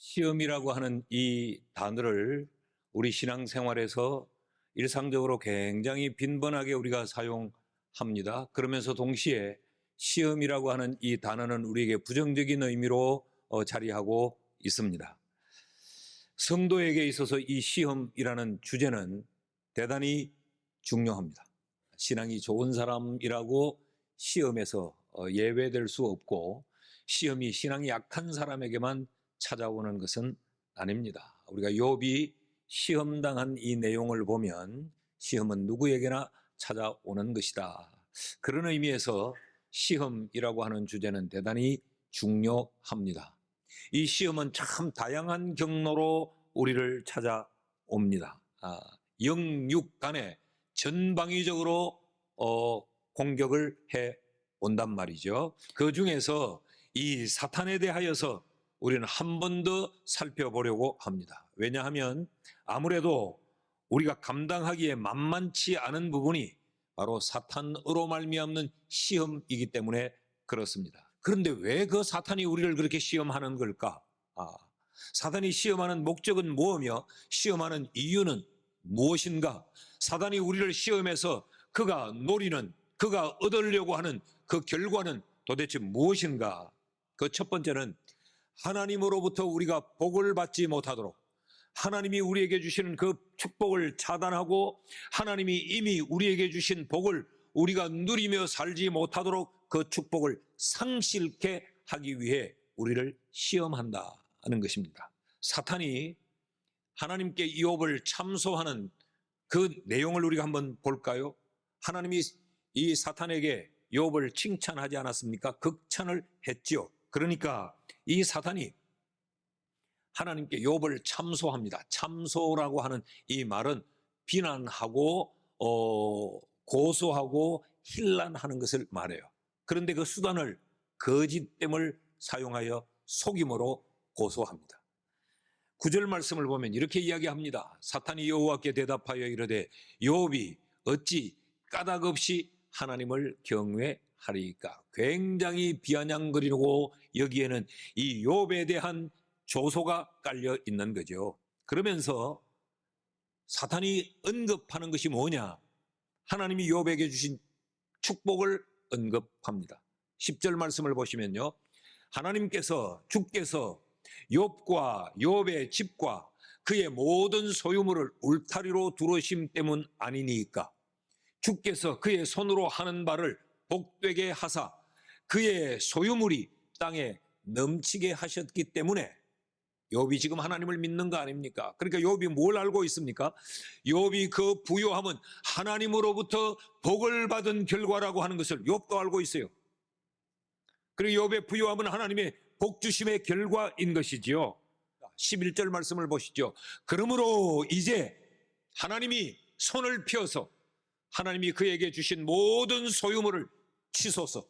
시험이라고 하는 이 단어를 우리 신앙생활에서 일상적으로 굉장히 빈번하게 우리가 사용합니다. 그러면서 동시에 시험이라고 하는 이 단어는 우리에게 부정적인 의미로 자리하고 있습니다. 성도에게 있어서 이 시험이라는 주제는 대단히 중요합니다. 신앙이 좋은 사람이라고 시험에서 예외될 수 없고, 시험이 신앙이 약한 사람에게만 찾아오는 것은 아닙니다. 우리가 욥이 시험당한 이 내용을 보면 시험은 누구에게나 찾아오는 것이다. 그런 의미에서 시험이라고 하는 주제는 대단히 중요합니다. 이 시험은 참 다양한 경로로 우리를 찾아옵니다. 영육 간에 전방위적으로 공격을 해 온단 말이죠. 그 중에서 이 사탄에 대하여서 우리는 한 번 더 살펴보려고 합니다. 왜냐하면 아무래도 우리가 감당하기에 만만치 않은 부분이 바로 사탄으로 말미암는 시험이기 때문에 그렇습니다. 그런데 왜 그 사탄이 우리를 그렇게 시험하는 걸까? 사탄이 시험하는 목적은 무엇이며 시험하는 이유는 무엇인가? 사탄이 우리를 시험해서 그가 노리는, 그가 얻으려고 하는 그 결과는 도대체 무엇인가? 그 첫 번째는 하나님으로부터 우리가 복을 받지 못하도록, 하나님이 우리에게 주시는 그 축복을 차단하고 하나님이 이미 우리에게 주신 복을 우리가 누리며 살지 못하도록 그 축복을 상실케 하기 위해 우리를 시험한다는 것입니다. 사탄이 하나님께 욥을 참소하는 그 내용을 우리가 한번 볼까요? 하나님이 이 사탄에게 욥을 칭찬하지 않았습니까? 극찬을 했죠. 그러니까 이 사탄이 하나님께 욥을 참소합니다. 참소라고 하는 이 말은 비난하고 고소하고 힐난하는 것을 말해요. 그런데 그 수단을 거짓됨을 사용하여 속임으로 고소합니다. 9절 말씀을 보면 이렇게 이야기합니다. 사탄이 여호와께 대답하여 이르되 욥이 어찌 까닭 없이 하나님을 경외하리까? 굉장히 비아냥거리고 여기에는 이 욥에 대한 조소가 깔려 있는 거죠. 그러면서 사탄이 언급하는 것이 뭐냐? 하나님이 욥에게 주신 축복을 언급합니다. 10절 말씀을 보시면요, 주께서 욥과 욥의 집과 그의 모든 소유물을 울타리로 두르심 때문 아니니까? 주께서 그의 손으로 하는 바를 복되게 하사 그의 소유물이 땅에 넘치게 하셨기 때문에. 욥이 지금 하나님을 믿는 거 아닙니까? 그러니까 욥이 뭘 알고 있습니까? 욥이 그 부요함은 하나님으로부터 복을 받은 결과라고 하는 것을 욥도 알고 있어요. 그리고 욥의 부요함은 하나님의 복주심의 결과인 것이지요. 11절 말씀을 보시죠. 그러므로 이제 하나님이 손을 펴서 하나님이 그에게 주신 모든 소유물을 치소서.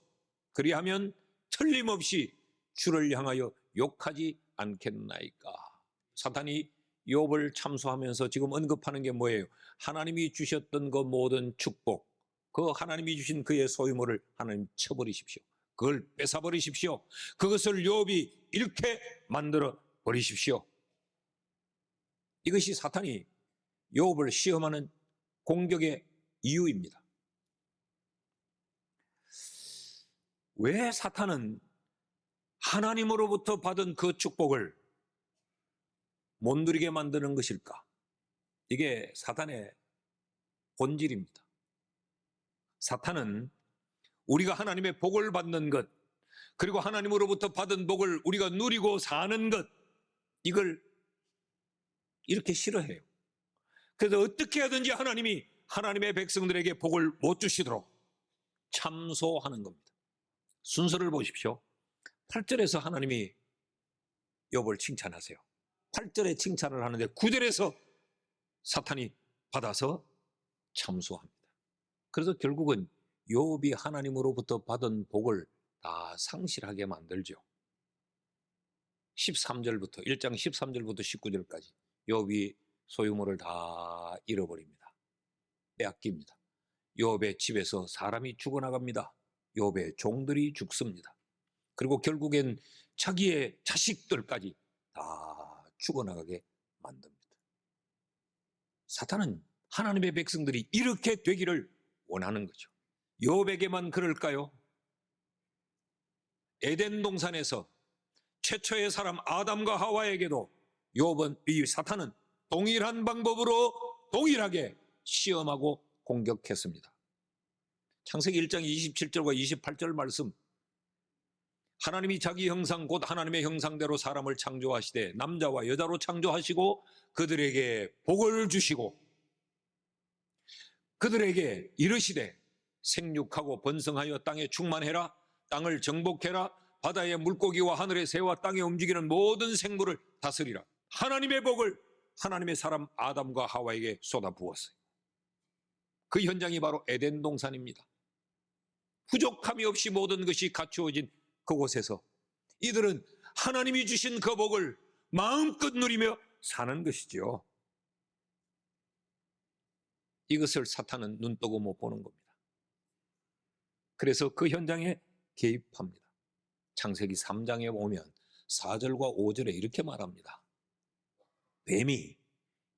그리하면 틀림없이 주를 향하여 욕하지 않겠나이까? 사탄이 욥을 참소하면서 지금 언급하는 게 뭐예요? 하나님이 주셨던 그 모든 축복, 그 하나님이 주신 그의 소유물을 하나님 쳐버리십시오. 그걸 뺏어버리십시오. 그것을 욥이 잃게 만들어 버리십시오. 이것이 사탄이 욥을 시험하는 공격의 이유입니다. 왜 사탄은 하나님으로부터 받은 그 축복을 못 누리게 만드는 것일까? 이게 사탄의 본질입니다. 사탄은 우리가 하나님의 복을 받는 것, 그리고 하나님으로부터 받은 복을 우리가 누리고 사는 것, 이걸 이렇게 싫어해요. 그래서 어떻게 하든지 하나님이 하나님의 백성들에게 복을 못 주시도록 참소하는 겁니다. 순서를 보십시오. 8절에서 하나님이 욥을 칭찬하세요. 8절에 칭찬을 하는데 9절에서 사탄이 받아서 참소합니다. 그래서 결국은 욥이 하나님으로부터 받은 복을 다 상실하게 만들죠. 13절부터 1장 13절부터 19절까지 욥이 소유물을 다 잃어버립니다. 빼앗깁니다. 욥의 집에서 사람이 죽어나갑니다. 욥의 종들이 죽습니다. 그리고 결국엔 자기의 자식들까지 다 죽어나가게 만듭니다. 사탄은 하나님의 백성들이 이렇게 되기를 원하는 거죠. 욥에게만 그럴까요? 에덴 동산에서 최초의 사람 아담과 하와에게도 이 사탄은 동일한 방법으로 동일하게 시험하고 공격했습니다. 창세기 1장 27절과 28절 말씀, 하나님이 자기 형상 곧 하나님의 형상대로 사람을 창조하시되 남자와 여자로 창조하시고 그들에게 복을 주시고 그들에게 이르시되 생육하고 번성하여 땅에 충만해라, 땅을 정복해라, 바다의 물고기와 하늘의 새와 땅에 움직이는 모든 생물을 다스리라. 하나님의 복을 하나님의 사람 아담과 하와에게 쏟아부었어요. 그 현장이 바로 에덴 동산입니다. 부족함이 없이 모든 것이 갖추어진 그곳에서 이들은 하나님이 주신 그 복을 마음껏 누리며 사는 것이죠. 이것을 사탄은 눈뜨고 못 보는 겁니다. 그래서 그 현장에 개입합니다. 창세기 3장에 보면 4절과 5절에 이렇게 말합니다. 뱀이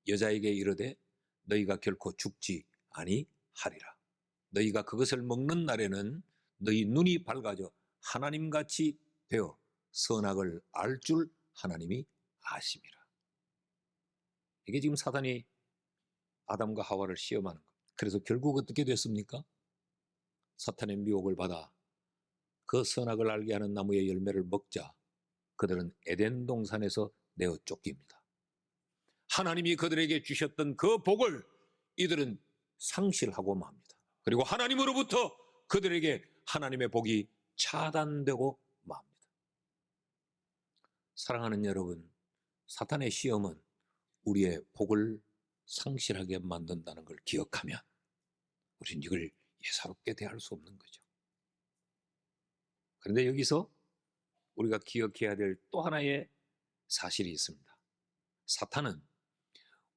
여자에게 이르되 너희가 결코 죽지 아니하리라. 너희가 그것을 먹는 날에는 너희 눈이 밝아져 하나님같이 되어 선악을 알 줄 하나님이 아심이라. 이게 지금 사단이 아담과 하와를 시험하는 것. 그래서 결국 어떻게 됐습니까? 사탄의 미혹을 받아 그 선악을 알게 하는 나무의 열매를 먹자 그들은 에덴 동산에서 내어 쫓깁니다. 하나님이 그들에게 주셨던 그 복을 이들은 상실하고 맙니다. 그리고 하나님으로부터 그들에게 하나님의 복이 차단되고 맙니다. 사랑하는 여러분, 사탄의 시험은 우리의 복을 상실하게 만든다는 걸 기억하면 우리는 이걸 예사롭게 대할 수 없는 거죠. 그런데 여기서 우리가 기억해야 될 또 하나의 사실이 있습니다. 사탄은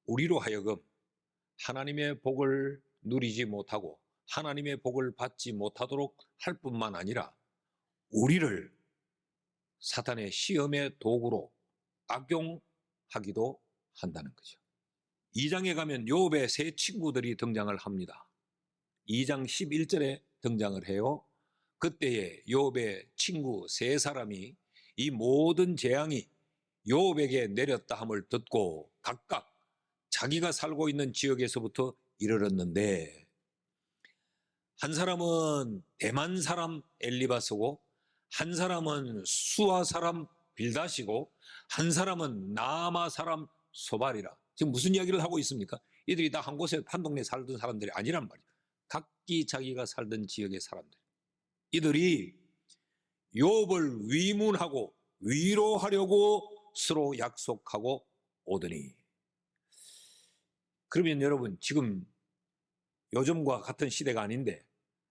우리로 하여금 하나님의 복을 누리지 못하고 하나님의 복을 받지 못하도록 할 뿐만 아니라 우리를 사탄의 시험의 도구로 악용하기도 한다는 거죠. 2장에 가면 욥의 세 친구들이 등장을 합니다. 2장 11절에 등장을 해요. 그때에 욥의 친구 세 사람이 이 모든 재앙이 욥에게 내렸다 함을 듣고 각각 자기가 살고 있는 지역에서부터 이르렀는데, 한 사람은 대만 사람 엘리바스고 한 사람은 수아 사람 빌닷이고 한 사람은 나아마 사람 소발이라. 지금 무슨 이야기를 하고 있습니까? 이들이 다 한 곳에 한 동네에 살던 사람들이 아니란 말이에요. 각기 자기가 살던 지역의 사람들. 이들이 욥을 위문하고 위로하려고 서로 약속하고 오더니, 그러면 여러분 지금 요즘과 같은 시대가 아닌데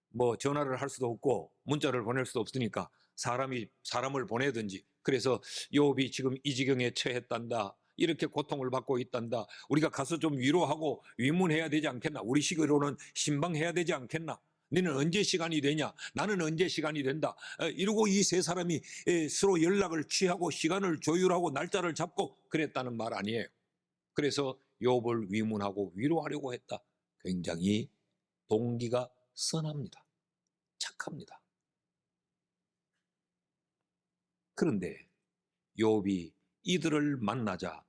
뭐 전화를 할 수도 없고 문자를 보낼 수도 없으니까 사람을 보내든지, 그래서 욥이 지금 이 지경에 처했단다, 이렇게 고통을 받고 있단다, 우리가 가서 좀 위로하고 위문해야 되지 않겠나, 우리 식으로는 신방해야 되지 않겠나, 너는 언제 시간이 되냐, 나는 언제 시간이 된다, 이러고 이 세 사람이 서로 연락을 취하고 시간을 조율하고 날짜를 잡고 그랬다는 말 아니에요. 그래서 욥을 위문하고 위로하려고 했다. 굉장히 동기가 선합니다. 착합니다. 그런데 욥이 이들을 만나자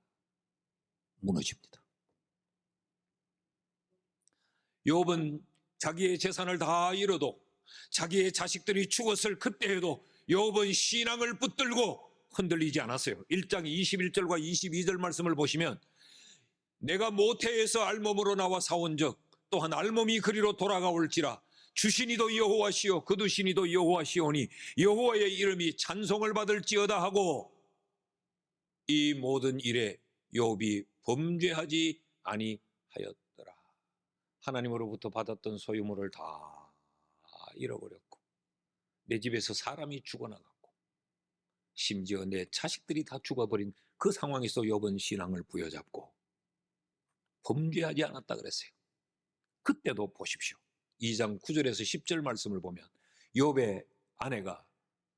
무너집니다. 욥은 자기의 재산을 다 잃어도, 자기의 자식들이 죽었을 그때에도 욥은 신앙을 붙들고 흔들리지 않았어요. 1장 21절과 22절 말씀을 보시면, 내가 모태에서 알몸으로 나와 사온즉 또한 알몸이 그리로 돌아가올지라, 주신이도 여호와시요 거두신이도 여호와시오니 여호와의 이름이 찬송을 받을지어다 하고, 이 모든 일에 욥이 범죄하지 아니하였더라. 하나님으로부터 받았던 소유물을 다 잃어버렸고, 내 집에서 사람이 죽어나갔고, 심지어 내 자식들이 다 죽어버린 그 상황에서 욥은 신앙을 부여잡고 범죄하지 않았다 그랬어요. 그때도 보십시오. 2장 9절에서 10절 말씀을 보면 욥의 아내가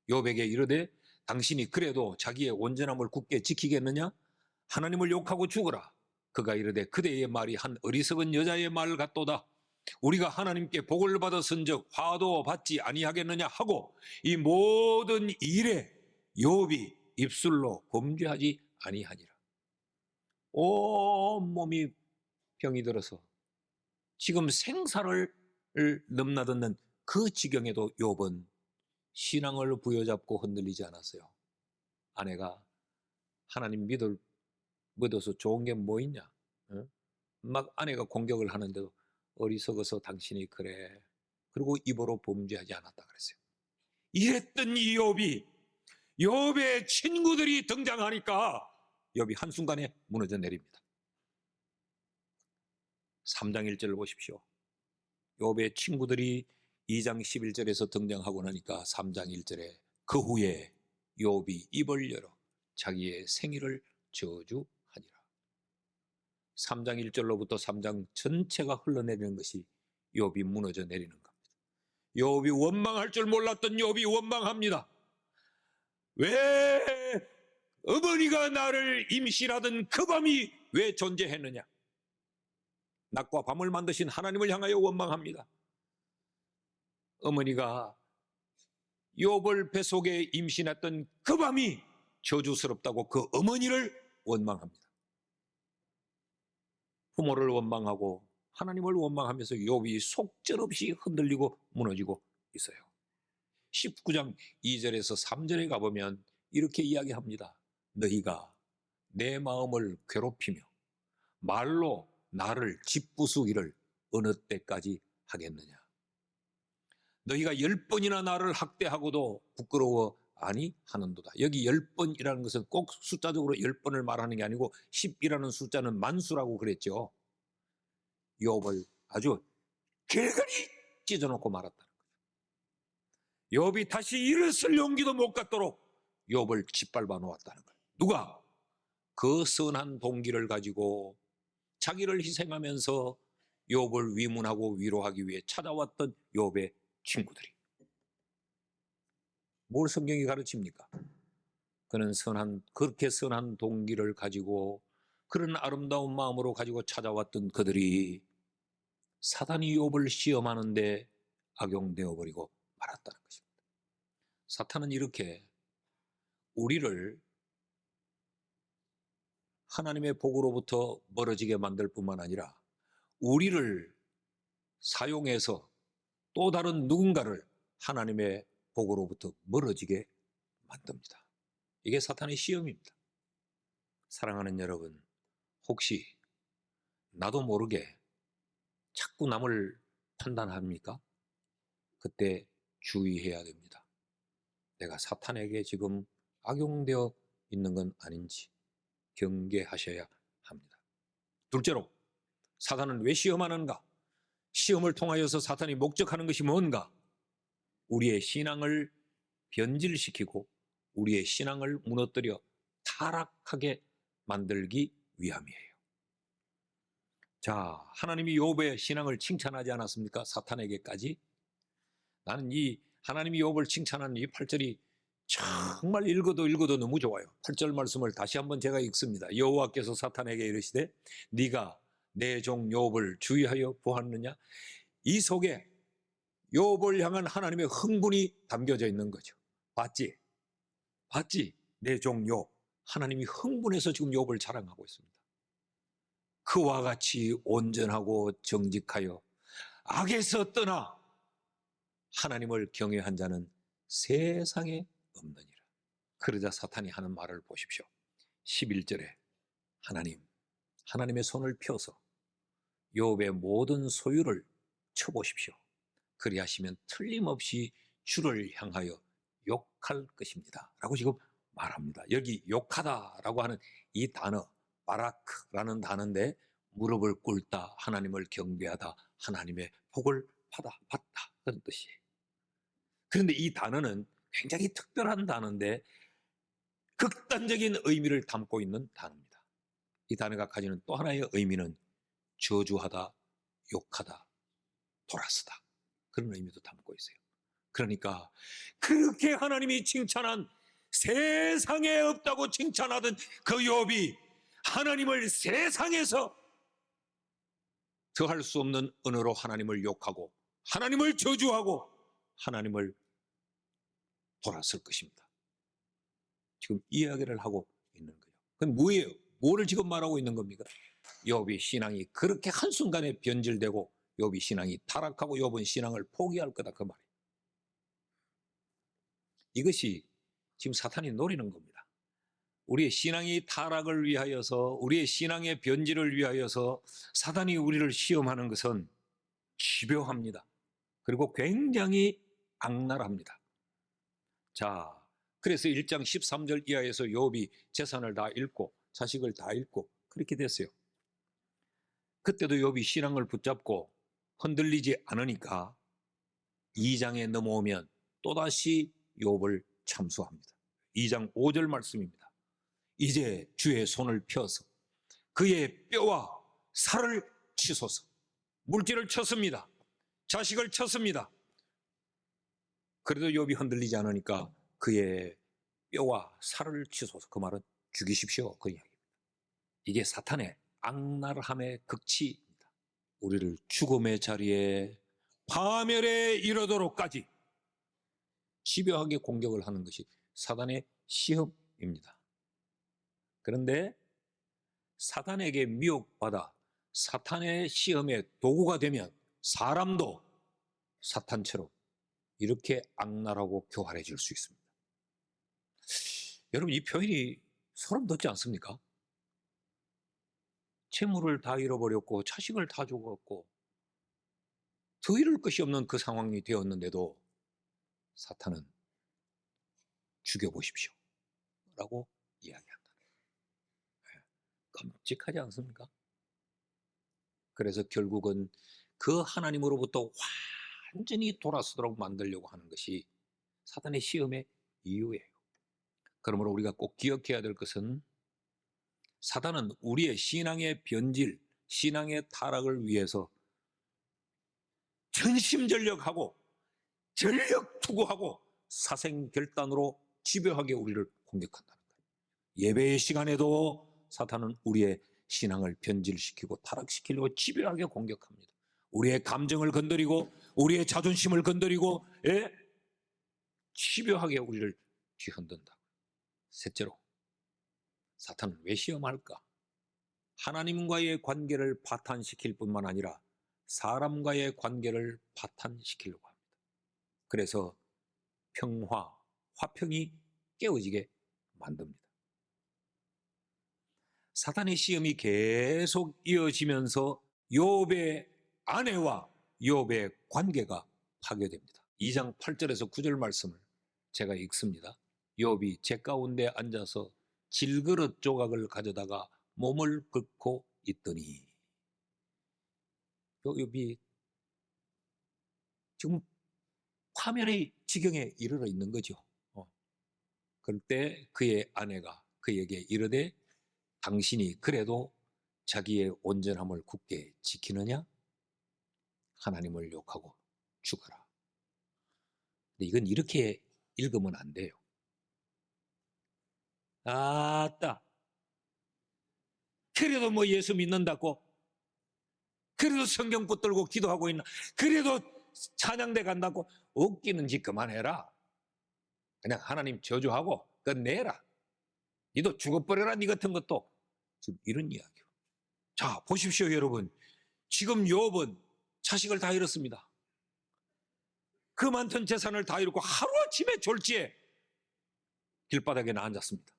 욥에게 이르되 당신이 그래도 자기의 온전함을 굳게 지키겠느냐? 하나님을 욕하고 죽어라. 그가 이르되 그대의 말이 한 어리석은 여자의 말 같도다. 우리가 하나님께 복을 받았은즉 화도 받지 아니하겠느냐 하고 이 모든 일에 욥이 입술로 범죄하지 아니하니라. 온몸이 병이 들어서 지금 생사를 넘나드는 그 지경에도 욥은 신앙을 부여잡고 흔들리지 않았어요. 아내가 하나님 믿어서 좋은 게 뭐 있냐? 응? 막 아내가 공격을 하는데도 어리석어서 당신이 그래. 그리고 입으로 범죄하지 않았다 그랬어요. 이랬던 이 욥의 친구들이 등장하니까 욥이 한순간에 무너져 내립니다. 3장 1절을 보십시오. 욥의 친구들이 2장 11절에서 등장하고 나니까 3장 1절에 그 후에 욥이 입을 열어 자기의 생일을 저주하니라. 3장 1절로부터 3장 전체가 흘러내리는 것이 욥이 무너져 내리는 겁니다. 욥이 원망할 줄 몰랐던 욥이 원망합니다. 왜 어머니가 나를 임신하던 그 밤이 왜 존재했느냐? 낮과 밤을 만드신 하나님을 향하여 원망합니다. 어머니가 욥을 뱃속에 임신했던 그 밤이 저주스럽다고 그 어머니를 원망합니다. 부모를 원망하고 하나님을 원망하면서 욥이 속절없이 흔들리고 무너지고 있어요. 19장 2절에서 3절에 가보면 이렇게 이야기합니다. 너희가 내 마음을 괴롭히며 말로 나를 짓부수기를 어느 때까지 하겠느냐? 너희가 10번이나 나를 학대하고도 부끄러워 아니하는도다. 여기 10번이라는 것은 꼭 숫자적으로 10번을 말하는 게 아니고 10이라는 숫자는 만수라고 그랬죠. 욥을 아주 길거리 찢어놓고 말았다는 거죠. 욥이 다시 일어설 용기도 못 갖도록 욥을 짓밟아 놓았다는 거예요. 누가? 그 선한 동기를 가지고 자기를 희생하면서 욥을 위문하고 위로하기 위해 찾아왔던 욥의 친구들이. 뭘 성경이 가르칩니까? 그는 그렇게 선한 동기를 가지고 그런 아름다운 마음으로 가지고 찾아왔던 그들이 사단이 욥을 시험하는데 악용되어 버리고 말았다는 것입니다. 사탄은 이렇게 우리를 하나님의 복으로부터 멀어지게 만들 뿐만 아니라 우리를 사용해서 또 다른 누군가를 하나님의 복으로부터 멀어지게 만듭니다. 이게 사탄의 시험입니다. 사랑하는 여러분, 혹시 나도 모르게 자꾸 남을 판단합니까? 그때 주의해야 됩니다. 내가 사탄에게 지금 악용되어 있는 건 아닌지 경계하셔야 합니다. 둘째로, 사탄은 왜 시험하는가? 시험을 통하여서 사탄이 목적하는 것이 뭔가? 우리의 신앙을 변질시키고 우리의 신앙을 무너뜨려 타락하게 만들기 위함이에요. 자, 하나님이 욥의 신앙을 칭찬하지 않았습니까? 사탄에게까지. 나는 이 하나님이 욥을 칭찬하는 이 8절이 정말 읽어도 너무 좋아요. 8절 말씀을 다시 한번 제가 읽습니다. 여호와께서 사탄에게 이르시되 네가 내 종 욥을 주의하여 보았느냐? 이 속에 욥을 향한 하나님의 흥분이 담겨져 있는 거죠. 봤지? 내 종 욥. 하나님이 흥분해서 지금 욥을 자랑하고 있습니다. 그와 같이 온전하고 정직하여 악에서 떠나 하나님을 경외한 자는 세상에 없느니라. 그러자 사탄이 하는 말을 보십시오. 11절에 하나님의 손을 펴서 욥의 모든 소유를 쳐보십시오. 그리하시면 틀림없이 주를 향하여 욕할 것입니다 라고 지금 말합니다. 여기 욕하다라고 하는 이 단어, 바라크라는 단어인데 무릎을 꿇다, 하나님을 경배하다, 하나님의 복을 받다 그런 뜻이에요. 그런데 이 단어는 굉장히 특별한 단어인데 극단적인 의미를 담고 있는 단어입니다. 이 단어가 가지는 또 하나의 의미는 저주하다, 욕하다, 돌아서다 그런 의미도 담고 있어요. 그러니까 그렇게 하나님이 칭찬한 세상에 없다고 칭찬하던 그 욥이 하나님을 세상에서 더할 수 없는 언어로 하나님을 욕하고 하나님을 저주하고 하나님을 돌았을 것입니다. 지금 이야기를 하고 있는 거예요. 그건 뭐예요? 뭐를 지금 말하고 있는 겁니까? 욥이 신앙이 그렇게 한순간에 변질되고 욥이 신앙이 타락하고 욥은 신앙을 포기할 거다, 그 말이에요. 이것이 지금 사탄이 노리는 겁니다. 우리의 신앙이 타락을 위하여서, 우리의 신앙의 변질을 위하여서 사탄이 우리를 시험하는 것은 집요합니다. 그리고 굉장히 악랄합니다. 자, 그래서 1장 13절 이하에서 욥이 재산을 다 잃고 자식을 다 잃고 그렇게 됐어요. 그때도 욥이 신앙을 붙잡고 흔들리지 않으니까 2장에 넘어오면 또다시 욥을 참수합니다. 2장 5절 말씀입니다. 이제 주의 손을 펴서 그의 뼈와 살을 치소서. 물질을 쳤습니다. 자식을 쳤습니다. 그래도 욥이 흔들리지 않으니까 그의 뼈와 살을 치소서. 그 말은 죽이십시오, 그 이야기입니다. 이게 사탄의 악랄함의 극치입니다. 우리를 죽음의 자리에 파멸에 이르도록까지 집요하게 공격을 하는 것이 사탄의 시험입니다. 그런데 사탄에게 미혹받아 사탄의 시험의 도구가 되면 사람도 사탄처럼 이렇게 악랄하고 교활해질 수 있습니다. 여러분, 이 표현이 소름 돋지 않습니까? 재물을 다 잃어버렸고 자식을 다 죽었고 더 잃을 것이 없는 그 상황이 되었는데도 사탄은 죽여보십시오 라고 이야기한다. 끔찍하지 않습니까? 그래서 결국은 그 하나님으로부터 완전히 돌아서도록 만들려고 하는 것이 사탄의 시험의 이유예요. 그러므로 우리가 꼭 기억해야 될 것은 사탄은 우리의 신앙의 변질, 신앙의 타락을 위해서 전심전력하고 전력 투구하고 사생결단으로 집요하게 우리를 공격한다는 거예요. 예배의 시간에도 사탄은 우리의 신앙을 변질시키고 타락시키려고 집요하게 공격합니다. 우리의 감정을 건드리고 우리의 자존심을 건드리고 집요하게 우리를 뒤흔든다. 셋째로, 사탄은 왜 시험할까? 하나님과의 관계를 파탄시킬 뿐만 아니라 사람과의 관계를 파탄시키려고 합니다. 그래서 평화, 화평이 깨어지게 만듭니다. 사탄의 시험이 계속 이어지면서 욥의 아내와 욥의 관계가 파괴됩니다. 2장 8절에서 9절 말씀을 제가 읽습니다. 욥이 제 가운데 앉아서 질그릇 조각을 가져다가 몸을 긁고 있더니, 욥이 지금 파멸의 지경에 이르러 있는 거죠. 그럴 때 그의 아내가 그에게 이르되 당신이 그래도 자기의 온전함을 굳게 지키느냐? 하나님을 욕하고 죽어라. 근데 이건 이렇게 읽으면 안 돼요. 아따, 그래도 뭐 예수 믿는다고, 그래도 성경 붙들고 기도하고 있나, 그래도 찬양대 간다고, 웃기는 짓 그만해라. 그냥 하나님 저주하고 끝내라. 니도 죽어버려라, 니 같은 것도. 지금 이런 이야기요. 자, 보십시오, 여러분. 지금 욥은 자식을 다 잃었습니다. 그 많던 재산을 다 잃고 하루아침에 졸지에 길바닥에 앉았습니다.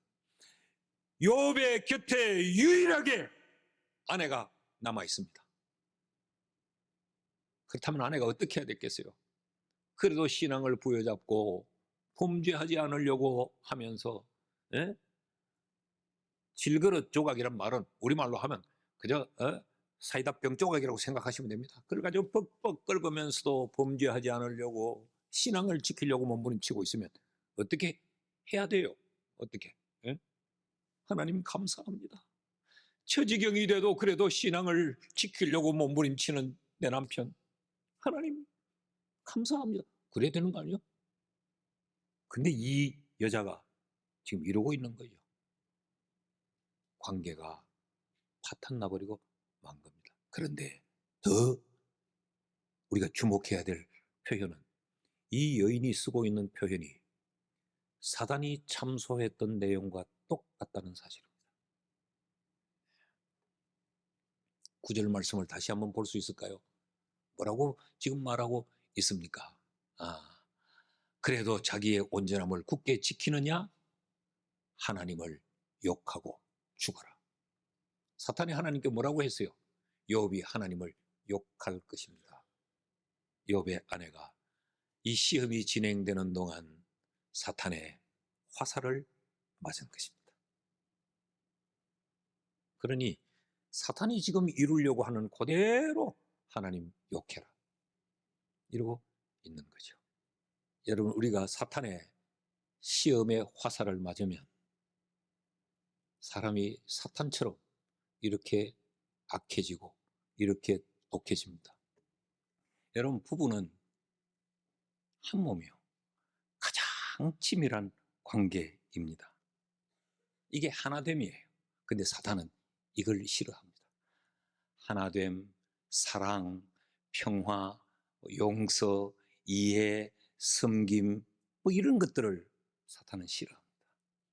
욥의 곁에 유일하게 아내가 남아 있습니다. 그렇다면 아내가 어떻게 해야 됐겠어요? 그래도 신앙을 부여잡고 범죄하지 않으려고 하면서 질그릇 조각이란 말은 우리말로 하면 그저 사이다 병 조각이라고 생각하시면 됩니다. 그걸 가지고 뻑뻑 끓으면서도 범죄하지 않으려고 신앙을 지키려고 몸부림치고 있으면 어떻게 해야 돼요? 어떻게? 하나님 감사합니다. 처지경이 돼도 그래도 신앙을 지키려고 몸부림치는 내 남편, 하나님 감사합니다. 그래야 되는 거 아니에요? 근데 이 여자가 지금 이러고 있는 거죠. 관계가 파탄 나버리고 만 겁니다. 그런데 더 우리가 주목해야 될 표현은 이 여인이 쓰고 있는 표현이 사단이 참소했던 내용과 똑같다는 사실입니다. 9절 말씀을 다시 한번 볼 수 있을까요? 뭐라고 지금 말하고 있습니까? 그래도 자기의 온전함을 굳게 지키느냐? 하나님을 욕하고 죽어라. 사탄이 하나님께 뭐라고 했어요? 욥이 하나님을 욕할 것입니다. 욥의 아내가 이 시험이 진행되는 동안 사탄의 화살을 맞은 것입니다. 그러니 사탄이 지금 이루려고 하는 그대로 하나님 욕해라 이러고 있는 거죠. 여러분, 우리가 사탄의 시험의 화살을 맞으면 사람이 사탄처럼 이렇게 악해지고 이렇게 독해집니다. 여러분, 부부는 한 몸이요, 가장 치밀한 관계입니다. 이게 하나됨이에요. 근데 사탄은 이걸 싫어합니다. 하나됨, 사랑, 평화, 용서, 이해, 섬김, 뭐 이런 것들을 사탄은 싫어합니다.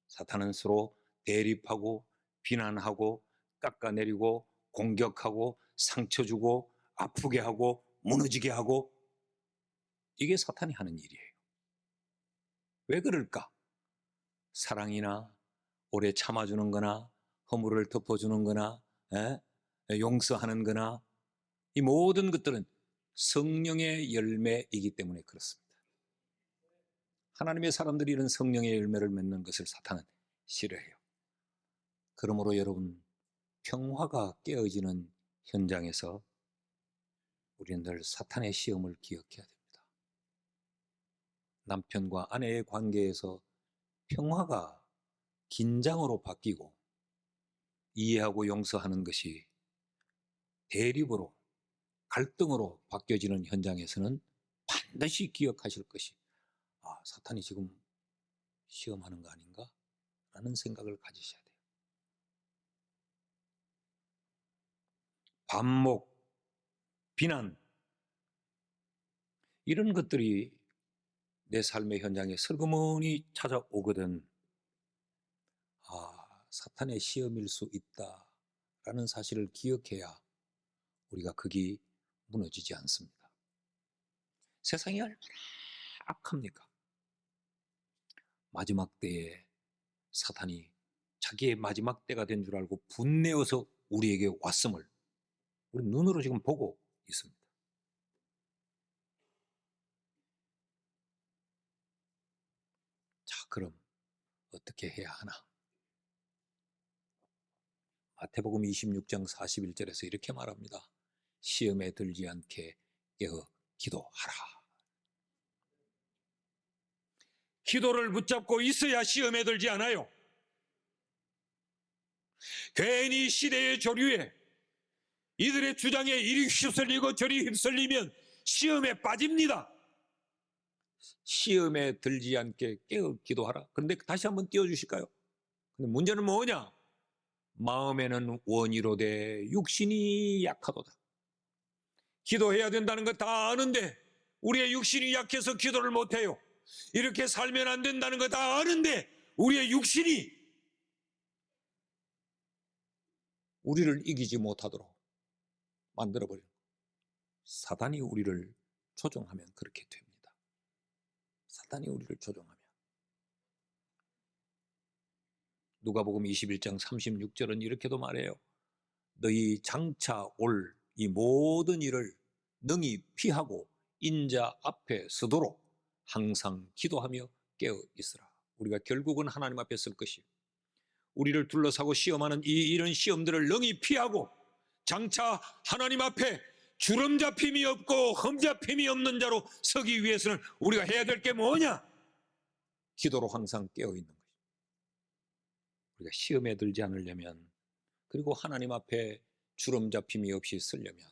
사탄은 서로 대립하고 비난하고 깎아내리고 공격하고 상처 주고 아프게 하고 무너지게 하고, 이게 사탄이 하는 일이에요. 왜 그럴까? 사랑이나 오래 참아주는 거나 허물을 덮어주는 거나 용서하는 거나 이 모든 것들은 성령의 열매이기 때문에 그렇습니다. 하나님의 사람들이 이런 성령의 열매를 맺는 것을 사탄은 싫어해요. 그러므로 여러분, 평화가 깨어지는 현장에서 우리는 늘 사탄의 시험을 기억해야 됩니다. 남편과 아내의 관계에서 평화가 긴장으로 바뀌고 이해하고 용서하는 것이 대립으로, 갈등으로 바뀌어지는 현장에서는 반드시 기억하실 것이, 사탄이 지금 시험하는 거 아닌가? 라는 생각을 가지셔야 돼요. 반목, 비난, 이런 것들이 내 삶의 현장에 슬그머니 찾아오거든, 사탄의 시험일 수 있다라는 사실을 기억해야 우리가 극이 무너지지 않습니다. 세상이 얼마나 악합니까? 마지막 때에 사탄이 자기의 마지막 때가 된 줄 알고 분내어서 우리에게 왔음을 우리 눈으로 지금 보고 있습니다. 자, 그럼 어떻게 해야 하나? 마태복음 26장 41절에서 이렇게 말합니다. 시험에 들지 않게 깨어 기도하라. 기도를 붙잡고 있어야 시험에 들지 않아요. 괜히 시대의 조류에 이들의 주장에 이리 휩쓸리고 저리 휩쓸리면 시험에 빠집니다. 시험에 들지 않게 깨어 기도하라. 그런데 다시 한번 띄워주실까요? 근데 문제는 뭐냐? 마음에는 원이로되 육신이 약하도다. 기도해야 된다는 거 다 아는데 우리의 육신이 약해서 기도를 못해요. 이렇게 살면 안 된다는 거 다 아는데 우리의 육신이 우리를 이기지 못하도록 만들어버려요. 사단이 우리를 조종하면 그렇게 됩니다. 사단이 우리를 조종하면. 누가복음 21장 36절은 이렇게도 말해요. 너희 장차 올 이 모든 일을 능히 피하고 인자 앞에 서도록 항상 기도하며 깨어 있으라. 우리가 결국은 하나님 앞에 설 것이에요. 우리를 둘러싸고 시험하는 이런 시험들을 능히 피하고 장차 하나님 앞에 주름 잡힘이 없고 흠 잡힘이 없는 자로 서기 위해서는 우리가 해야 될 게 뭐냐? 기도로 항상 깨어 있는 것입니다. 우리가 시험에 들지 않으려면, 그리고 하나님 앞에 주름 잡힘이 없이 서려면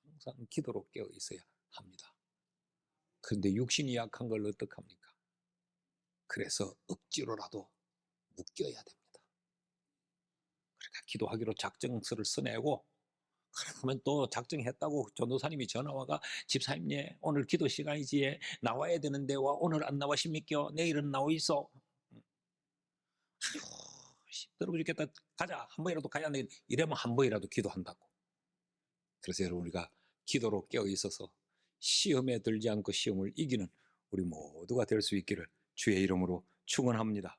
항상 기도로 깨어 있어야 합니다. 그런데 육신이 약한 걸 어떡합니까? 그래서 억지로라도 묶여야 됩니다. 그러니까 기도하기로 작정서를 써내고, 그러면 또 작정했다고 전도사님이 전화와가 집사님, 예, 오늘 기도 시간이지, 예, 나와야 되는데 와 오늘 안 나와십니까? 내일은 나와 있어. 아휴, 힘들어 죽겠다. 가자, 한 번이라도 가야 돼. 이러면 한 번이라도 기도한다고. 그래서 여러분, 우리가 기도로 깨어 있어서 시험에 들지 않고 시험을 이기는 우리 모두가 될 수 있기를 주의 이름으로 축원합니다.